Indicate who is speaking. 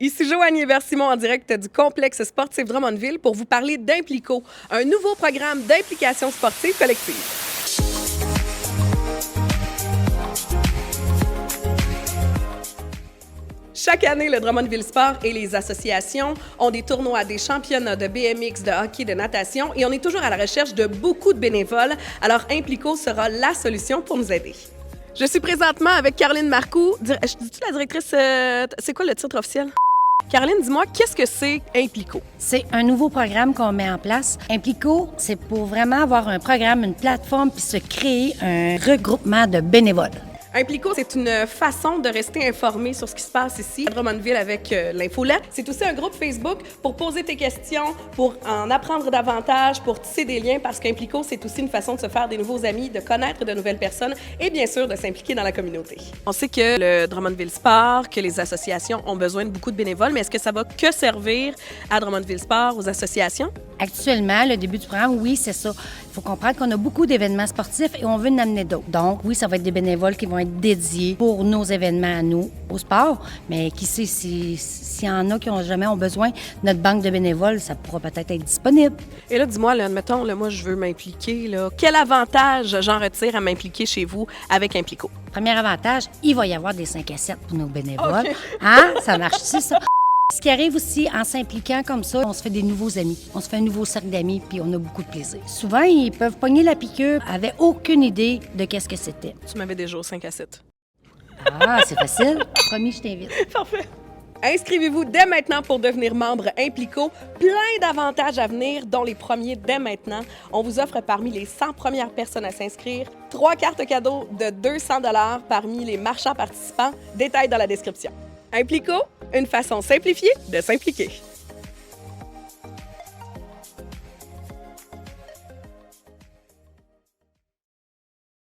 Speaker 1: Ici Joanne Hébert-Simon en direct du complexe sportif Drummondville pour vous parler d'Implico, un nouveau programme d'implication sportive collective. Chaque année, le Drummondville Sport et les associations ont des tournois, des championnats de BMX, de hockey, de natation et on est toujours à la recherche de beaucoup de bénévoles. Alors, Implico sera la solution pour nous aider. Je suis présentement avec Caroline Marcoux. Dis-tu la directrice? C'est quoi le titre officiel? Caroline, dis-moi, qu'est-ce que c'est Implico?
Speaker 2: C'est un nouveau programme qu'on met en place. Implico, c'est pour vraiment avoir un programme, une plateforme, puis se créer un regroupement de bénévoles.
Speaker 1: Implico, c'est une façon de rester informé sur ce qui se passe ici à Drummondville avec l'infolette. C'est aussi un groupe Facebook pour poser tes questions, pour en apprendre davantage, pour tisser des liens, parce qu'Implico, c'est aussi une façon de se faire des nouveaux amis, de connaître de nouvelles personnes et bien sûr de s'impliquer dans la communauté. On sait que le Drummondville Sport, que les associations ont besoin de beaucoup de bénévoles, mais est-ce que ça va que servir à Drummondville Sport, aux associations?
Speaker 2: Actuellement, le début du programme, oui, c'est ça. Il faut comprendre qu'on a beaucoup d'événements sportifs et on veut en amener d'autres. Donc, oui, ça va être des bénévoles qui vont être dédiés pour nos événements à nous, au sport. Mais qui sait, s'il y en a qui jamais ont besoin de notre banque de bénévoles, ça pourra peut-être être disponible.
Speaker 1: Et là, dis-moi, là, admettons, là, moi, je veux m'impliquer. Là. Quel avantage j'en retire à m'impliquer chez vous avec Implico?
Speaker 2: Premier avantage, il va y avoir des 5 à 7 pour nos bénévoles.
Speaker 1: Okay.
Speaker 2: Hein? Ça marche-tu, ça? Ce qui arrive aussi, en s'impliquant comme ça, on se fait des nouveaux amis. On se fait un nouveau cercle d'amis, puis on a beaucoup de plaisir. Souvent, ils peuvent pogner la piqûre, avaient aucune idée de qu'est-ce que c'était.
Speaker 1: Tu m'avais déjà au 5 à 7.
Speaker 2: Ah, c'est facile. Promis, je t'invite.
Speaker 1: Parfait. Inscrivez-vous dès maintenant pour devenir membre Implico. Plein d'avantages à venir, dont les premiers dès maintenant. On vous offre parmi les 100 premières personnes à s'inscrire 3 cartes cadeaux de 200 $ parmi les marchands participants. Détails dans la description. Implico, une façon simplifiée de s'impliquer.